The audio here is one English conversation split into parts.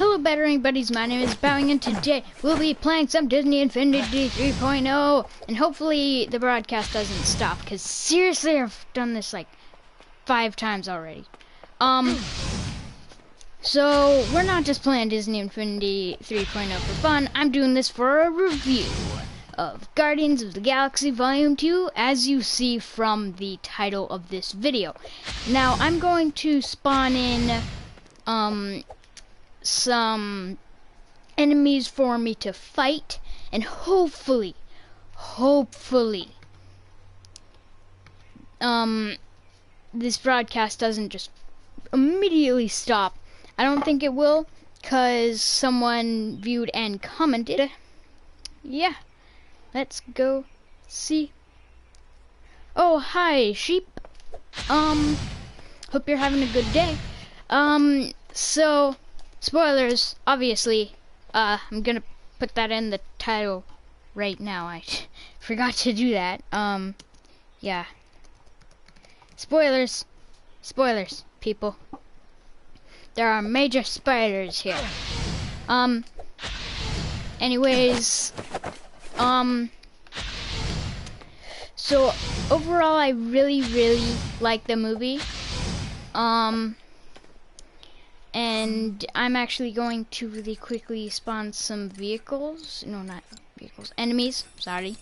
Hello Batwing buddies, my name is Batwing and today we'll be playing some Disney Infinity 3.0 and hopefully the broadcast doesn't stop because seriously I've done this like 5 times already. So we're not just playing Disney Infinity 3.0 for fun, I'm doing this for a review of Guardians of the Galaxy Volume 2 as you see from the title of this video. Now I'm going to spawn in some enemies for me to fight and hopefully this broadcast doesn't just immediately stop. I don't think it will because someone viewed and commented. Yeah, let's go see. Oh, hi sheep. Hope you're having a good day. So spoilers, obviously. I'm gonna put that in the title right now. I forgot to do that. Yeah. Spoilers, people. There are major spoilers here. Anyways, so overall, I really like the movie. And I'm actually going to really quickly spawn some vehicles. No, not vehicles. Enemies. Sorry.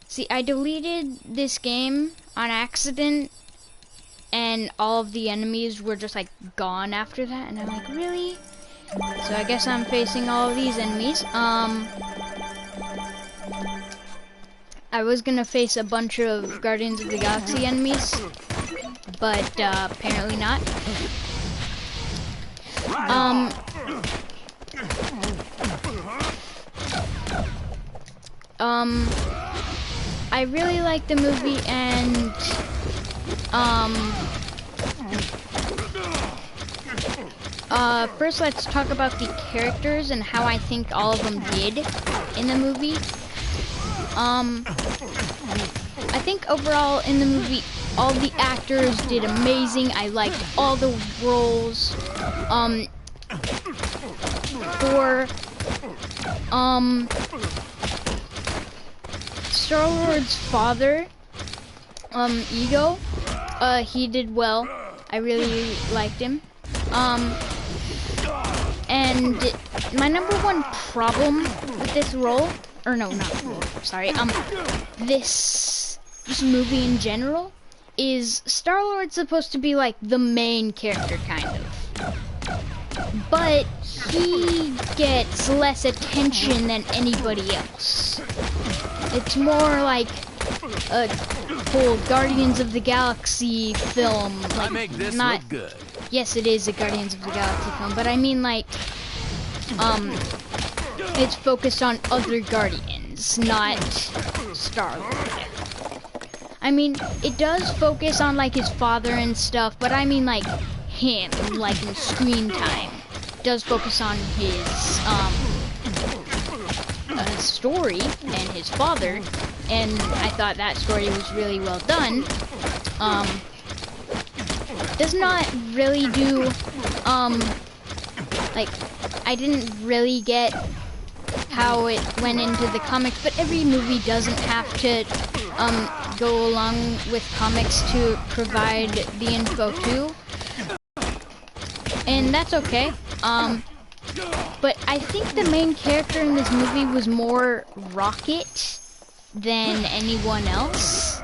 See, I deleted this game on accident, and all of the enemies were just like gone after that. And I'm like, really? So I guess I'm facing all of these enemies. I was gonna face a bunch of Guardians of the Galaxy enemies, but apparently not. I really like the movie, and first let's talk about the characters and how I think all of them did in the movie. I think overall in the movie all the actors did amazing. I liked all the roles. For Star-Lord's father, Ego, he did well. I really liked him. And my #1 problem with this role, or no, not role, sorry, this movie in general, is Star-Lord's supposed to be like the main character, kind of. But he gets less attention than anybody else. It's more like a whole Guardians of the Galaxy film. Like, I make this not, look good. Yes, it is a Guardians of the Galaxy film, but I mean like, it's focused on other Guardians, not Star-Lord. I mean, it does focus on like his father and stuff, but I mean like him, like in screen time. It does focus on his story and his father, and I thought that story was really well done. Does not really do like, I didn't really get how it went into the comics, but every movie doesn't have to go along with comics to provide the info too, and that's okay. But I think the main character in this movie was more Rocket than anyone else.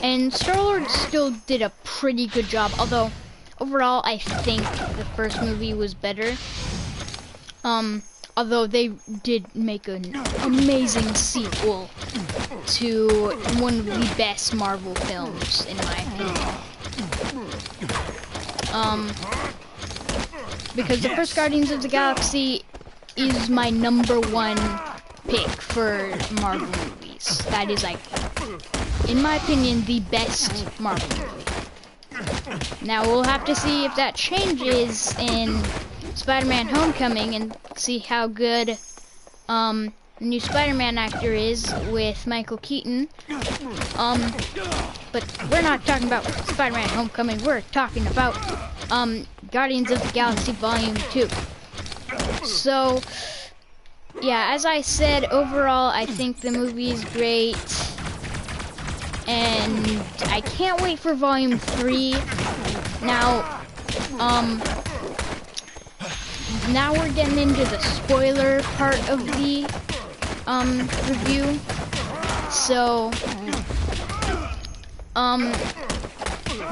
And Star-Lord still did a pretty good job, although overall I think the first movie was better. Although they did make an amazing sequel to one of the best Marvel films, in my opinion. Because the first Guardians of the Galaxy is my #1 pick for Marvel movies. That is, like, in my opinion, the best Marvel movie. Now we'll have to see if that changes in Spider-Man Homecoming and see how good the new Spider-Man actor is with Michael Keaton. But we're not talking about Spider-Man Homecoming. We're talking about Guardians of the Galaxy Volume 2. So, yeah, as I said, overall, I think the movie is great. And I can't wait for Volume 3. Now, now we're getting into the spoiler part of the review. So,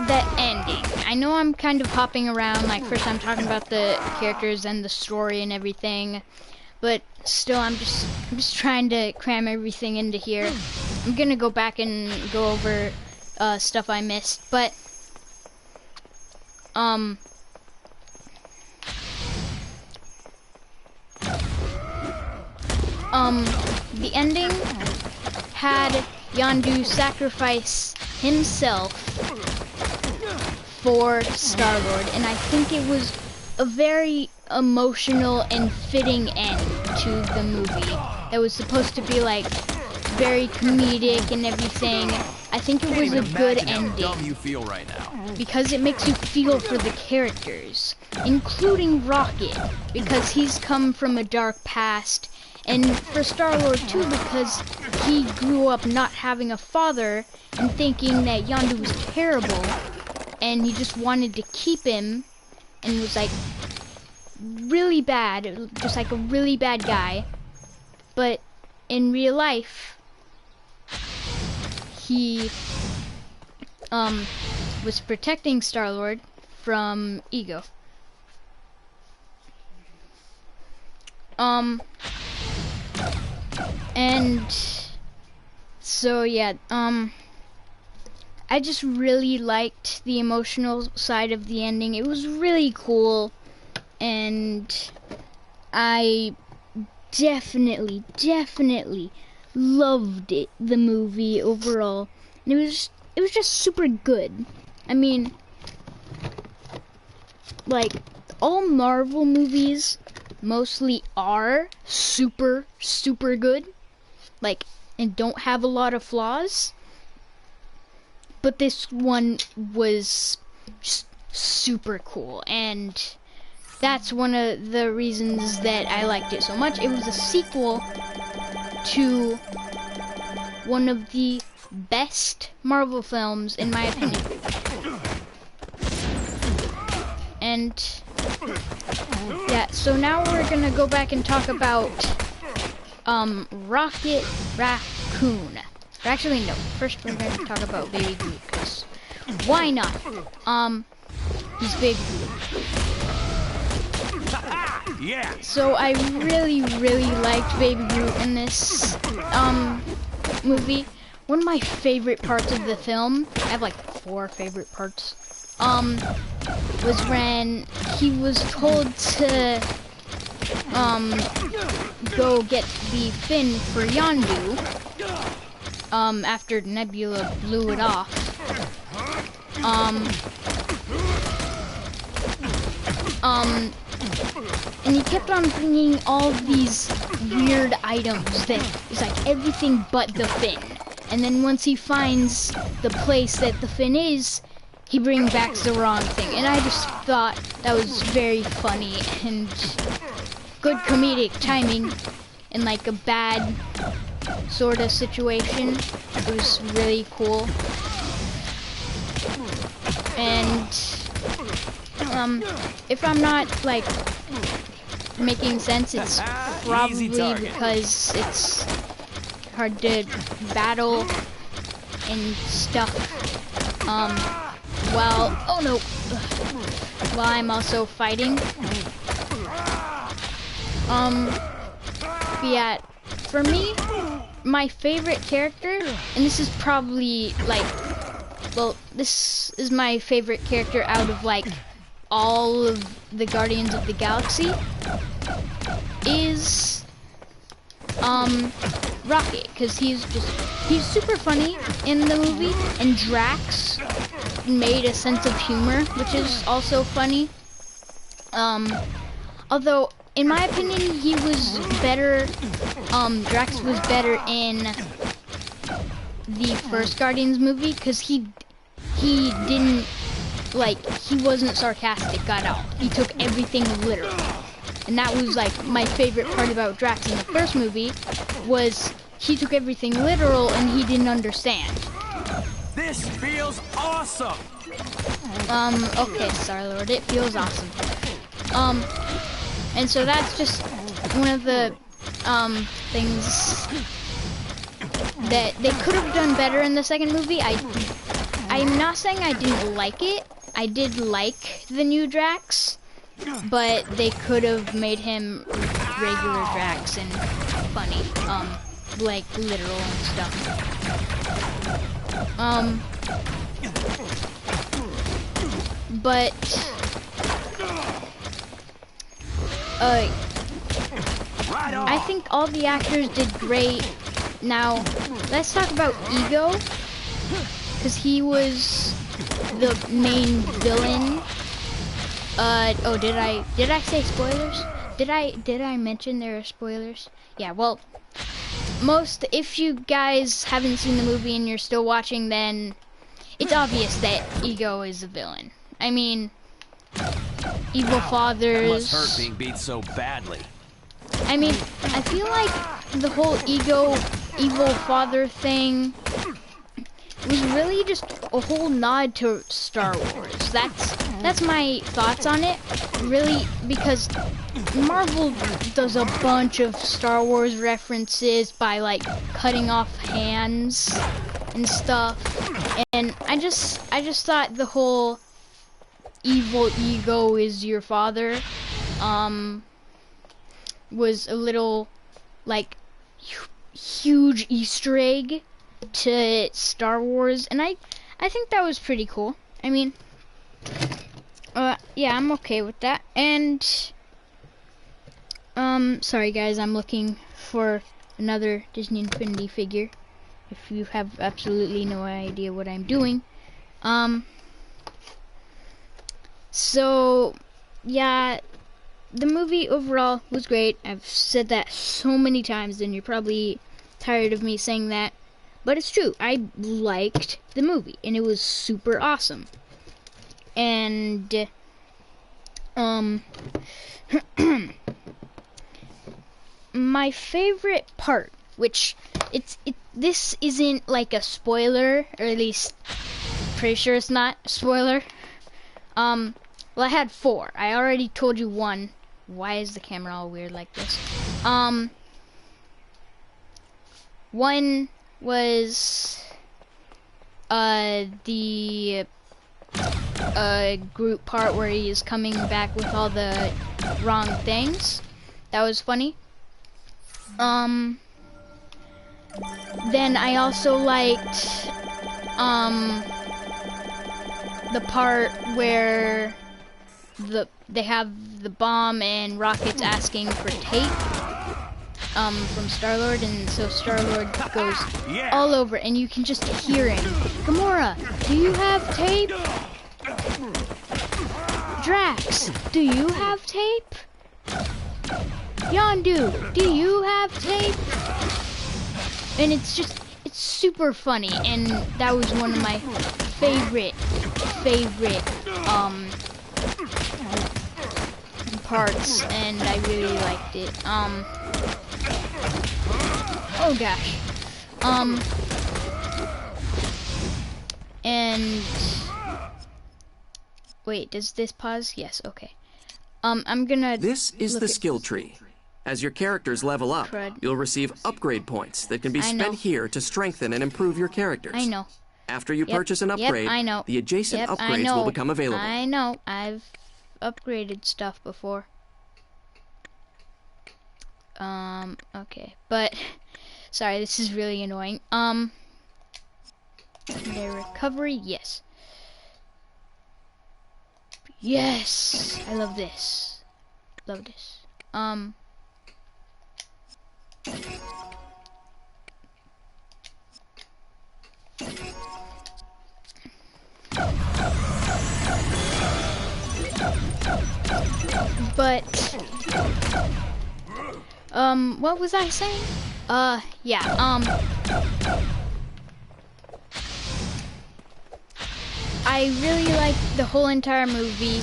the ending. I know I'm kind of hopping around, like first I'm talking about the characters and the story and everything, but still I'm just trying to cram everything into here. I'm gonna go back and go over stuff I missed, but the ending had Yondu sacrifice himself for Star-Lord, and I think it was a very emotional and fitting end to the movie. That was supposed to be like very comedic and everything. I think it was a good ending you feel right now. because it makes you feel for the characters, including Rocket, because he's come from a dark past, and for Star-Lord too, because he grew up not having a father and thinking that Yondu was terrible, and he just wanted to keep him, and was like really bad, just like a really bad guy. But in real life, he was protecting Star-Lord from Ego. And so yeah, I just really liked the emotional side of the ending. It was really cool, and I definitely loved it, the movie overall. And it was just super good. I mean, like, all Marvel movies mostly are super good, like, and don't have a lot of flaws. But this one was just super cool, and that's one of the reasons that I liked it so much. It was a sequel to one of the best Marvel films, in my opinion. And yeah, so now we're gonna go back and talk about Rocket Raccoon. Or actually, no. First, we're going to talk about Baby Groot, because why not? He's Baby Groot. Yeah. So I really liked Baby Groot in this movie. One of my favorite parts of the film, I have like 4 favorite parts, was when he was told to go get the fin for Yondu. After Nebula blew it off. And he kept on bringing all these weird items that is like everything but the fin. And then once he finds the place that the fin is, he brings back the wrong thing. And I just thought that was very funny and good comedic timing in like a bad sort of situation. It was really cool. And if I'm not like making sense, it's probably because it's hard to battle and stuff while while I'm also fighting. Yeah, for me, my favorite character, and this is probably like, well, this is my favorite character out of like all of the Guardians of the Galaxy, is Rocket, because he's super funny in the movie, and Drax made a sense of humor, which is also funny. Although in my opinion, he was better. Drax was better in the first Guardians movie because he didn't he wasn't sarcastic at all. He took everything literal, and that was like my favorite part about Drax in the first movie was he took everything literal and he didn't understand. This feels awesome. Okay, Star-Lord, it feels awesome. And so that's just one of the things that they could have done better in the second movie. I'm not saying I didn't like it. I did like the new Drax, but they could have made him regular Drax and funny, like literal and stuff. But I think all the actors did great. Now, let's talk about Ego, because he was the main villain. Oh, did I say spoilers? Did I mention there are spoilers? Yeah, well, if you guys haven't seen the movie and you're still watching, then it's obvious that Ego is a villain. I mean, evil fathers. Must hurt being beat so badly. I mean, I feel like the whole evil father thing was really just a whole nod to Star Wars. That's my thoughts on it, really, because Marvel does a bunch of Star Wars references by like cutting off hands and stuff, and I just thought the whole evil ego is your father was a little like huge Easter egg to Star Wars, and I think that was pretty cool. I mean, yeah, I'm okay with that. And sorry guys, I'm looking for another Disney Infinity figure. If you have absolutely no idea what I'm doing. So yeah, the movie overall was great. I've said that so many times and you're probably tired of me saying that, but it's true. I liked the movie and it was super awesome. And my favorite part, which this isn't like a spoiler, or at least pretty sure it's not a spoiler. Well, I had 4. I already told you one. Why is the camera all weird like this? One was the group part where he is coming back with all the wrong things. That was funny. Then I also liked the part where they have the bomb and Rocket's asking for tape from Star-Lord, and so Star-Lord goes all over and you can just hear him. Gamora, do you have tape? Drax, do you have tape? Yondu, do you have tape? And it's super funny, and that was one of my favorite parts, and I really liked it. Oh gosh. And wait, does this pause? Yes, okay. I'm gonna. This is the skill tree. As your characters level up, you'll receive upgrade points that can be spent here to strengthen and improve your characters. I know. After you purchase an upgrade, the adjacent upgrades will become available. I know. I've upgraded stuff before. Okay, but sorry, this is really annoying. Their recovery, yes. Yes, I love this. Love this. But what was I saying? Yeah, I really liked the whole entire movie,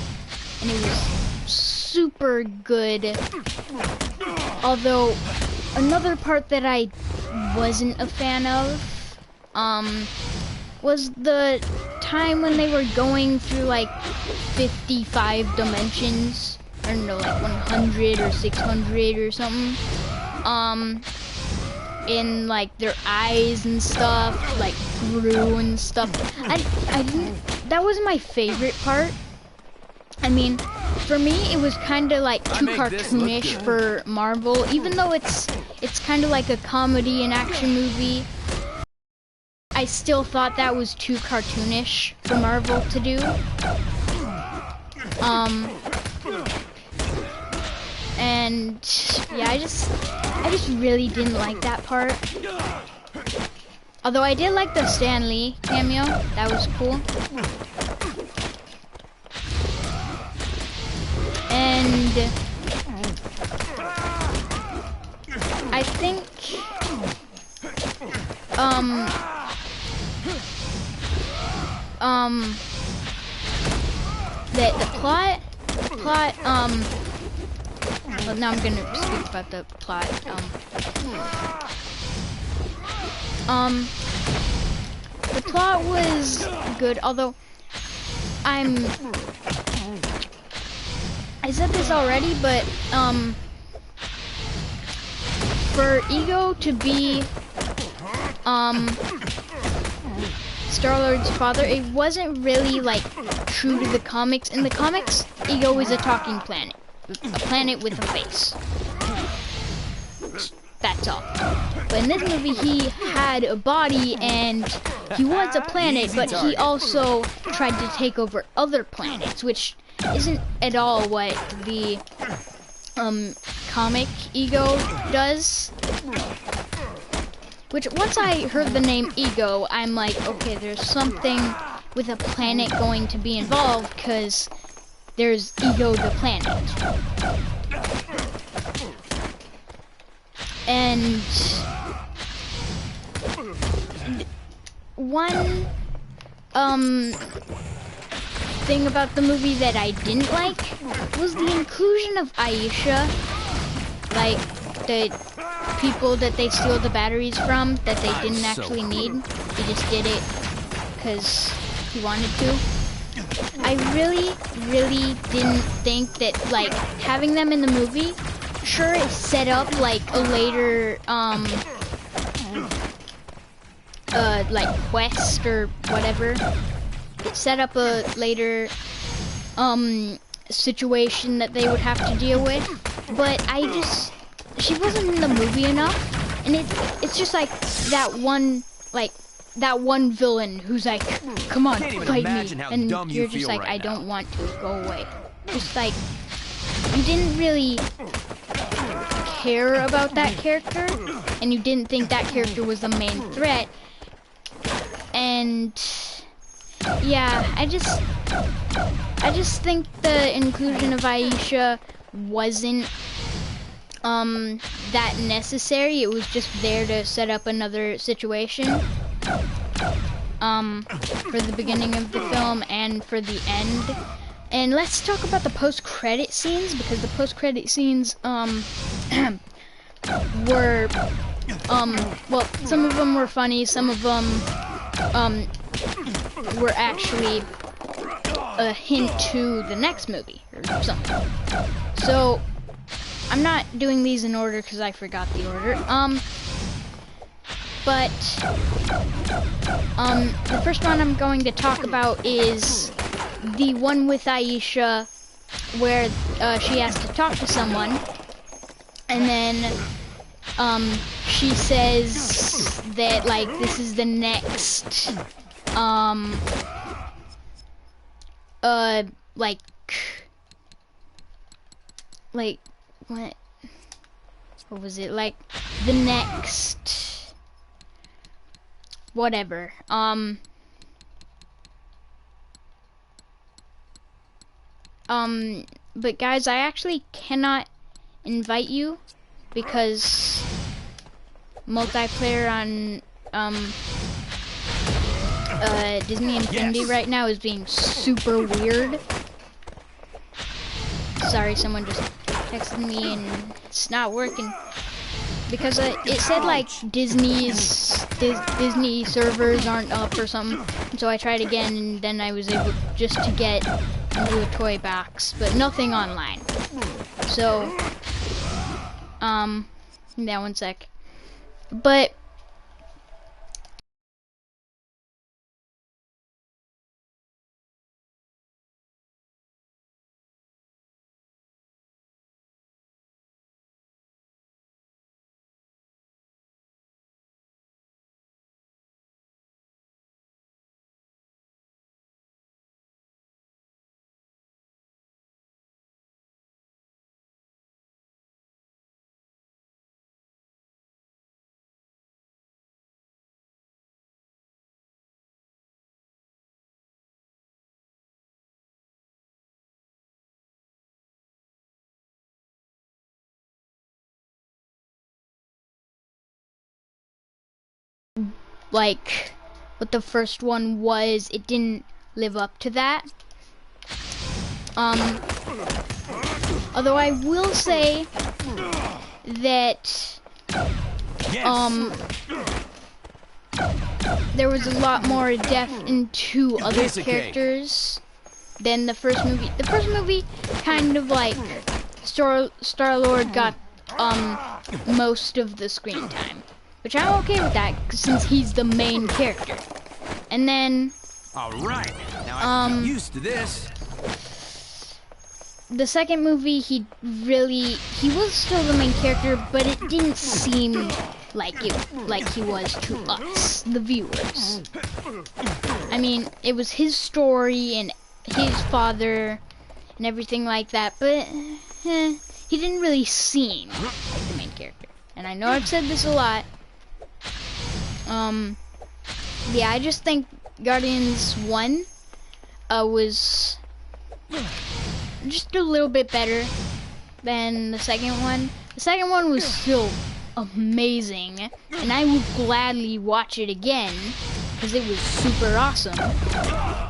and it was super good. Although, another part that I wasn't a fan of, was the time when they were going through like 55 dimensions. I don't know, like 100 or 600 or something. In like their eyes and stuff, like grew and stuff. I didn't, that wasn't my favorite part. I mean, for me, it was kind of like too cartoonish for Marvel, even though it's kind of like a comedy and action movie. I still thought that was too cartoonish for Marvel to do. And yeah, I just really didn't like that part. Although I did like the Stan Lee cameo, that was cool. And I think the plot, well, now I'm gonna speak about the plot. The plot was good, although I said this already, but for Ego to be Star-Lord's father, it wasn't really like true to the comics. In the comics, Ego is a talking planet. A planet with a face. That's all. But in this movie, he had a body and he was a planet, but he also tried to take over other planets, which isn't at all what the comic Ego does. Which, once I heard the name Ego, I'm like, okay, there's something with a planet going to be involved, because there's Ego the planet. And one thing about the movie that I didn't like was the inclusion of Aisha, like the people that they steal the batteries from that they didn't actually need. He just did it because he wanted to. I really didn't think that, like, having them in the movie, sure, it set up like a later like quest or whatever. It set up a later situation that they would have to deal with, but she wasn't in the movie enough, and it's just like that one villain who's like, come on, fight me, and you're just like, I don't want to, go away. Just like, you didn't really care about that character, and you didn't think that character was the main threat, and yeah, I just think the inclusion of Aisha wasn't that necessary. It was just there to set up another situation for the beginning of the film and for the end. And let's talk about the post-credit scenes, because the post-credit scenes were well, some of them were funny, some of them were actually a hint to the next movie or something. So I'm not doing these in order because I forgot the order. But the first one I'm going to talk about is the one with Aisha, where she has to talk to someone, and then she says that, like, this is the next like what was it, like the next whatever, but guys, I actually cannot invite you because multiplayer on Disney Infinity right now is being super weird. Sorry, someone just texted me and it's not working because it said like Disney servers aren't up or something. And so I tried again, and then I was able just to get into a toy box, but nothing online. So, yeah, one sec. But like what the first one was, it didn't live up to that. Although I will say that there was a lot more depth into other characters than the first movie. The first movie kind of like Star-Lord got most of the screen time, which I'm okay with that since he's the main character. And then all right, now I can get used to this. The second movie, he was still the main character, but it didn't seem like he was to us, the viewers. I mean, it was his story and his father and everything like that, but he didn't really seem like the main character. And I know I've said this a lot. Yeah, I just think Guardians 1 was just a little bit better than the second one. The second one was still amazing, and I would gladly watch it again because it was super awesome.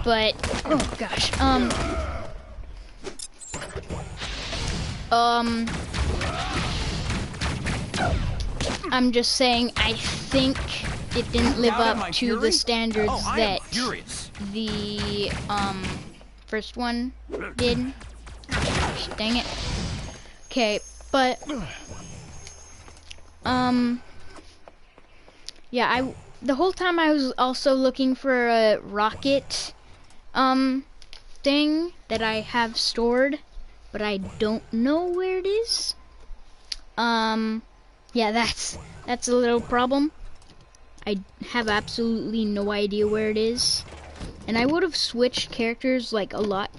But oh gosh, I'm just saying, I think it didn't live up to the standards that the first one did. Gosh, dang it. Okay, but yeah, the whole time I was also looking for a rocket thing that I have stored, but I don't know where it is. Yeah, that's a little problem. I have absolutely no idea where it is. And I would have switched characters like a lot.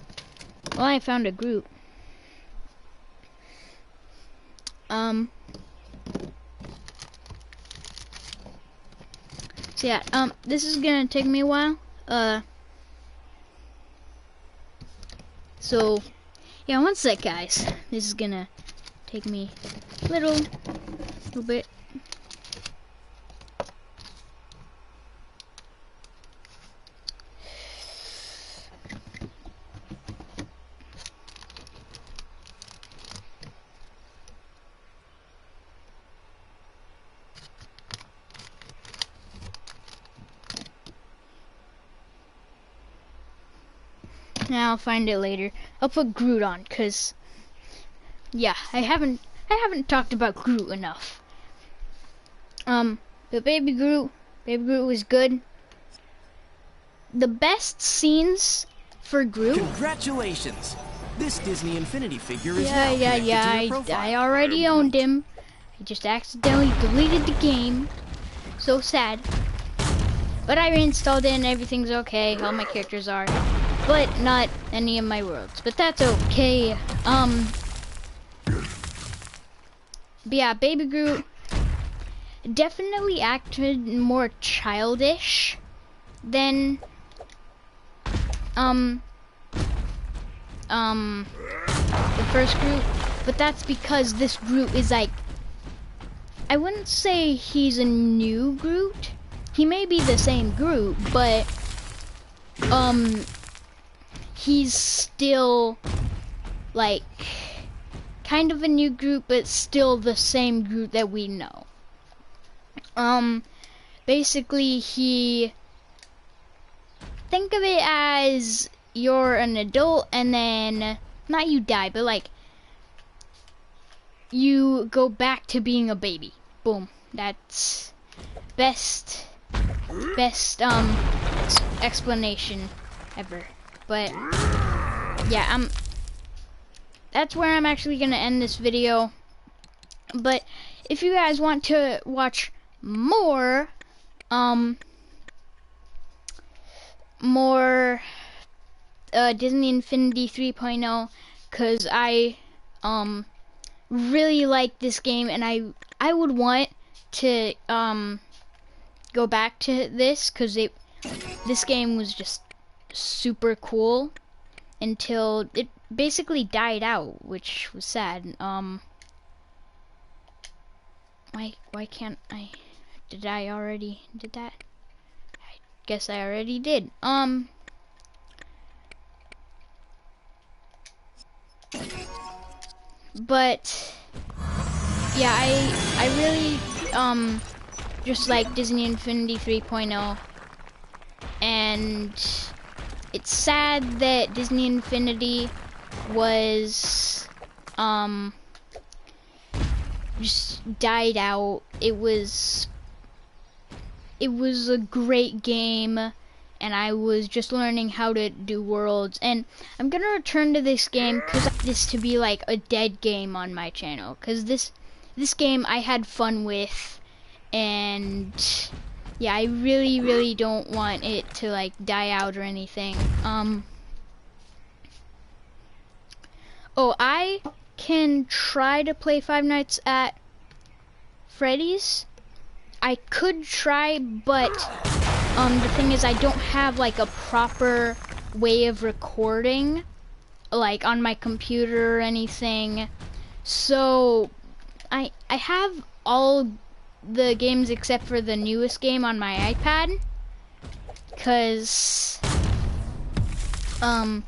Well, I found a group. So yeah, this is gonna take me a while. So yeah, one sec, guys. This is gonna take me a little bit. Now I'll find it later. I'll put Groot on, cause yeah, I haven't talked about Groot enough. But Baby Groot was good. The best scenes for Groot. Congratulations! This Disney Infinity figure is I already owned him. I just accidentally deleted the game. So sad. But I reinstalled it and everything's okay. All my characters are. But not any of my worlds. But that's okay. But yeah, Baby Groot definitely acted more childish than the first Groot, but that's because this Groot is like, I wouldn't say he's a new Groot. He may be the same Groot, but he's still like kind of a new Groot, but still the same Groot that we know. Basically think of it as you're an adult and then, not you die, but like you go back to being a baby. Boom. That's best explanation ever. But yeah, that's where I'm actually gonna end this video. But if you guys want to watch more Disney Infinity 3.0, because I really like this game, and I would want to go back to this, because this game was just super cool until it basically died out, which was sad. Why can't I? Did I already did that? I guess I already did. But yeah, I really just like Disney Infinity 3.0, and it's sad that Disney Infinity was just died out. It was a great game, and I was just learning how to do worlds, and I'm gonna return to this game because I want this to be like a dead game on my channel, because this game I had fun with, and yeah, I really don't want it to like die out or anything. Oh, I can try to play Five Nights at Freddy's. I could try, but the thing is I don't have like a proper way of recording like on my computer or anything. So I have all the games except for the newest game on my iPad, cause well,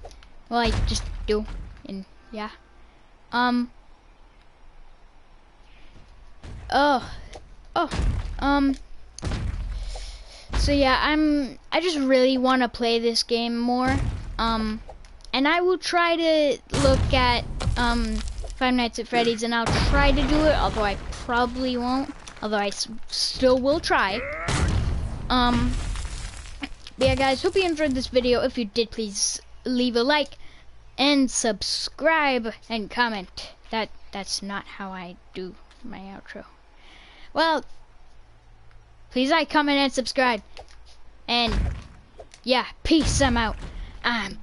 I just do, and yeah. So yeah, I just really want to play this game more, and I will try to look at Five Nights at Freddy's, and I'll try to do it, although I probably won't, although I still will try. But yeah guys, hope you enjoyed this video. If you did, please leave a like and subscribe and comment. That's not how I do my outro. Well, please like, comment, and subscribe. And yeah, peace. I'm out. I'm